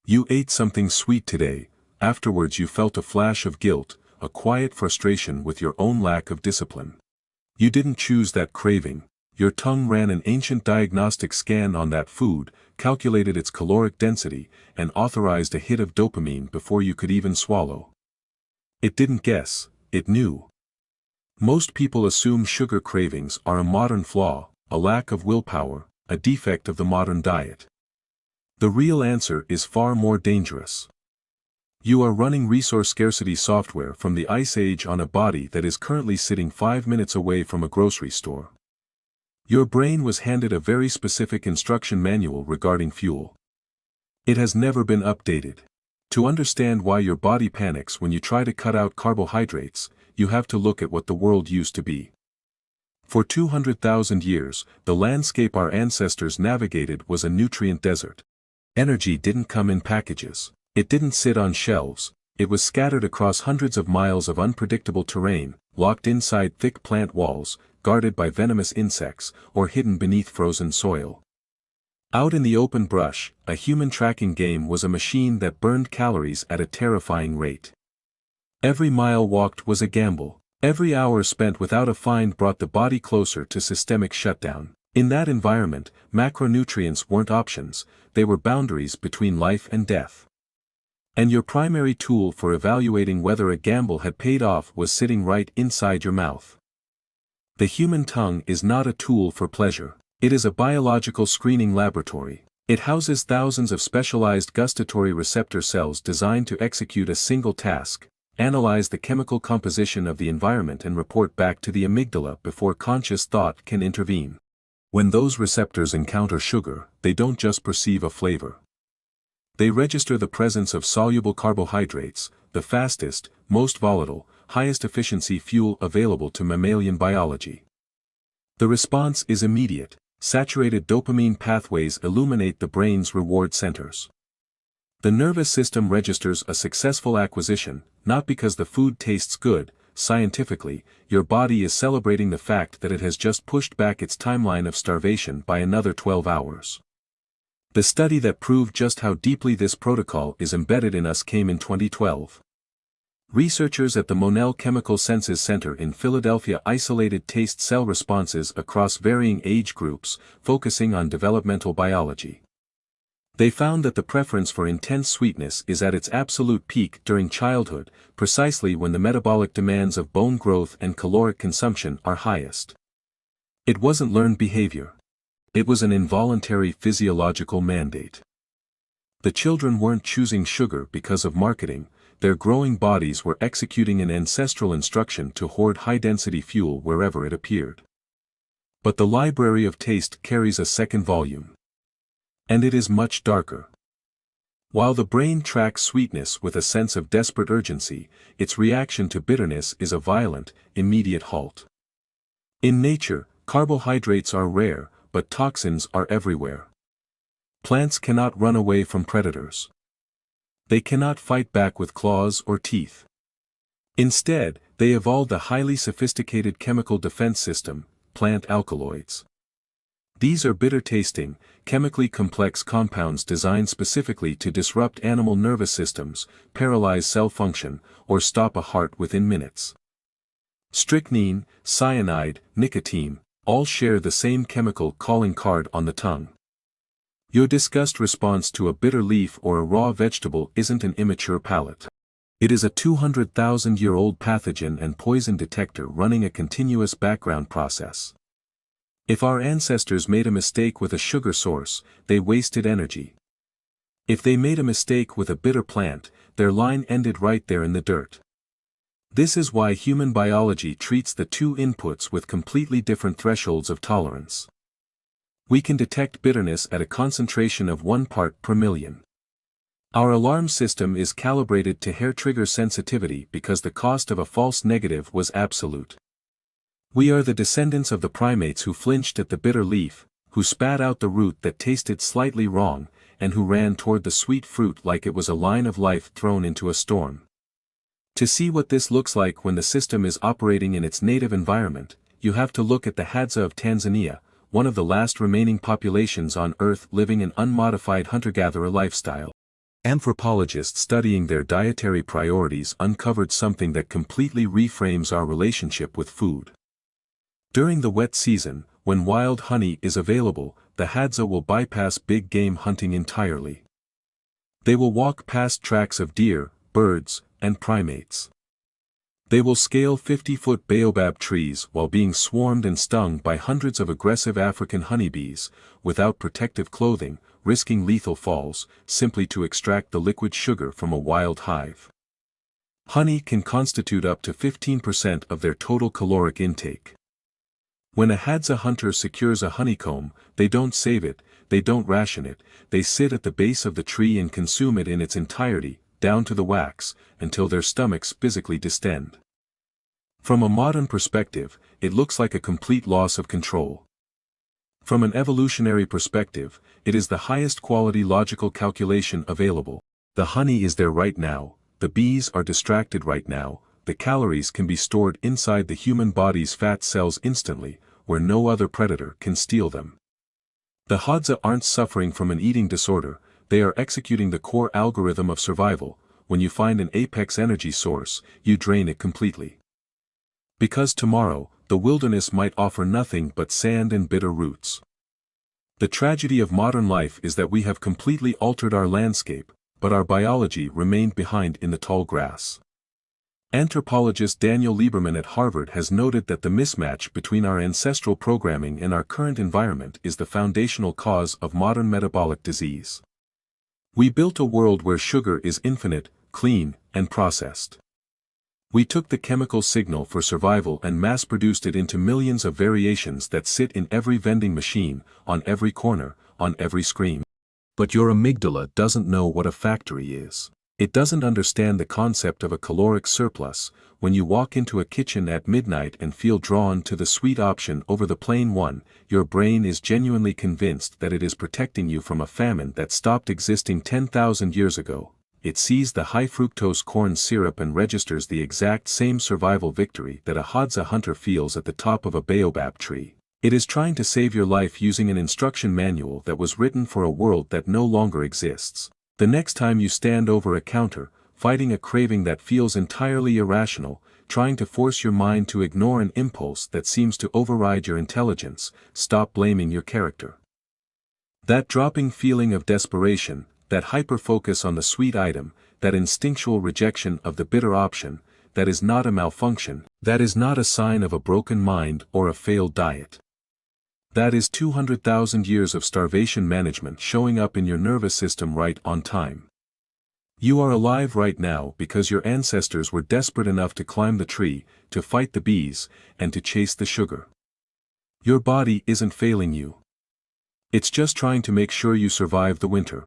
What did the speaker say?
You ate something sweet today. Afterwards you felt a flash of guilt, a quiet frustration with your own lack of discipline. You didn't choose that craving. Your tongue ran an ancient diagnostic scan on that food, calculated its caloric density, and authorized a hit of dopamine before you could even swallow. It didn't guess, it knew. Most people assume sugar cravings are a modern flaw, a lack of willpower, a defect of the modern diet. The real answer is far more dangerous. You are running resource scarcity software from the Ice Age on a body that is currently sitting 5 minutes away from a grocery store. Your brain was handed a very specific instruction manual regarding fuel. It has never been updated. To understand why your body panics when you try to cut out carbohydrates, you have to look at what the world used to be. For 200,000 years, the landscape our ancestors navigated was a nutrient desert. Energy didn't come in packages. It didn't sit on shelves. It was scattered across hundreds of miles of unpredictable terrain, locked inside thick plant walls, guarded by venomous insects, or hidden beneath frozen soil. Out in the open brush, a human tracking game was a machine that burned calories at a terrifying rate. Every mile walked was a gamble. Every hour spent without a find brought the body closer to systemic shutdown. In that environment, macronutrients weren't options, they were boundaries between life and death. And your primary tool for evaluating whether a gamble had paid off was sitting right inside your mouth. The human tongue is not a tool for pleasure. It is a biological screening laboratory. It houses thousands of specialized gustatory receptor cells designed to execute a single task: analyze the chemical composition of the environment and report back to the amygdala before conscious thought can intervene. When those receptors encounter sugar, they don't just perceive a flavor. They register the presence of soluble carbohydrates, the fastest, most volatile, highest efficiency fuel available to mammalian biology. The response is immediate. Saturated dopamine pathways illuminate the brain's reward centers. The nervous system registers a successful acquisition, not because the food tastes good. Scientifically, your body is celebrating the fact that it has just pushed back its timeline of starvation by another 12 hours. The study that proved just how deeply this protocol is embedded in us came in 2012. Researchers at the Monell Chemical Senses Center in Philadelphia isolated taste cell responses across varying age groups, focusing on developmental biology. They found that the preference for intense sweetness is at its absolute peak during childhood, precisely when the metabolic demands of bone growth and caloric consumption are highest. It wasn't learned behavior. It was an involuntary physiological mandate. The children weren't choosing sugar because of marketing, their growing bodies were executing an ancestral instruction to hoard high-density fuel wherever it appeared. But the library of taste carries a second volume. And it is much darker. While the brain tracks sweetness with a sense of desperate urgency, its reaction to bitterness is a violent, immediate halt. In nature, carbohydrates are rare, but toxins are everywhere. Plants cannot run away from predators. They cannot fight back with claws or teeth. Instead, they evolved a highly sophisticated chemical defense system: plant alkaloids. These are bitter-tasting, chemically complex compounds designed specifically to disrupt animal nervous systems, paralyze cell function, or stop a heart within minutes. Strychnine, cyanide, nicotine, all share the same chemical calling card on the tongue. Your disgust response to a bitter leaf or a raw vegetable isn't an immature palate. It is a 200,000-year-old pathogen and poison detector running a continuous background process. If our ancestors made a mistake with a sugar source, they wasted energy. If they made a mistake with a bitter plant, their line ended right there in the dirt. This is why human biology treats the two inputs with completely different thresholds of tolerance. We can detect bitterness at a concentration of 1 part per million. Our alarm system is calibrated to hair trigger sensitivity because the cost of a false negative was absolute. We are the descendants of the primates who flinched at the bitter leaf, who spat out the root that tasted slightly wrong, and who ran toward the sweet fruit like it was a line of life thrown into a storm. To see what this looks like when the system is operating in its native environment, you have to look at the Hadza of Tanzania, one of the last remaining populations on Earth living an unmodified hunter-gatherer lifestyle. Anthropologists studying their dietary priorities uncovered something that completely reframes our relationship with food. During the wet season, when wild honey is available, the Hadza will bypass big game hunting entirely. They will walk past tracks of deer, birds, and primates. They will scale 50-foot baobab trees while being swarmed and stung by hundreds of aggressive African honeybees, without protective clothing, risking lethal falls, simply to extract the liquid sugar from a wild hive. Honey can constitute up to 15% of their total caloric intake. When a Hadza hunter secures a honeycomb, they don't save it, they don't ration it, they sit at the base of the tree and consume it in its entirety, down to the wax, until their stomachs physically distend. From a modern perspective, it looks like a complete loss of control. From an evolutionary perspective, it is the highest quality logical calculation available. The honey is there right now, the bees are distracted right now, the calories can be stored inside the human body's fat cells instantly, where no other predator can steal them. The Hadza aren't suffering from an eating disorder, they are executing the core algorithm of survival. When you find an apex energy source, you drain it completely. Because tomorrow, the wilderness might offer nothing but sand and bitter roots. The tragedy of modern life is that we have completely altered our landscape, but our biology remained behind in the tall grass. Anthropologist Daniel Lieberman at Harvard has noted that the mismatch between our ancestral programming and our current environment is the foundational cause of modern metabolic disease. We built a world where sugar is infinite, clean, and processed. We took the chemical signal for survival and mass-produced it into millions of variations that sit in every vending machine, on every corner, on every screen. But your amygdala doesn't know what a factory is. It doesn't understand the concept of a caloric surplus. When you walk into a kitchen at midnight and feel drawn to the sweet option over the plain one, your brain is genuinely convinced that it is protecting you from a famine that stopped existing 10,000 years ago. It sees the high-fructose corn syrup and registers the exact same survival victory that a Hadza hunter feels at the top of a baobab tree. It is trying to save your life using an instruction manual that was written for a world that no longer exists. The next time you stand over a counter, fighting a craving that feels entirely irrational, trying to force your mind to ignore an impulse that seems to override your intelligence, stop blaming your character. That dropping feeling of desperation, that hyper-focus on the sweet item, that instinctual rejection of the bitter option, that is not a malfunction, that is not a sign of a broken mind or a failed diet. That is 200,000 years of starvation management showing up in your nervous system right on time. You are alive right now because your ancestors were desperate enough to climb the tree, to fight the bees, and to chase the sugar. Your body isn't failing you. It's just trying to make sure you survive the winter.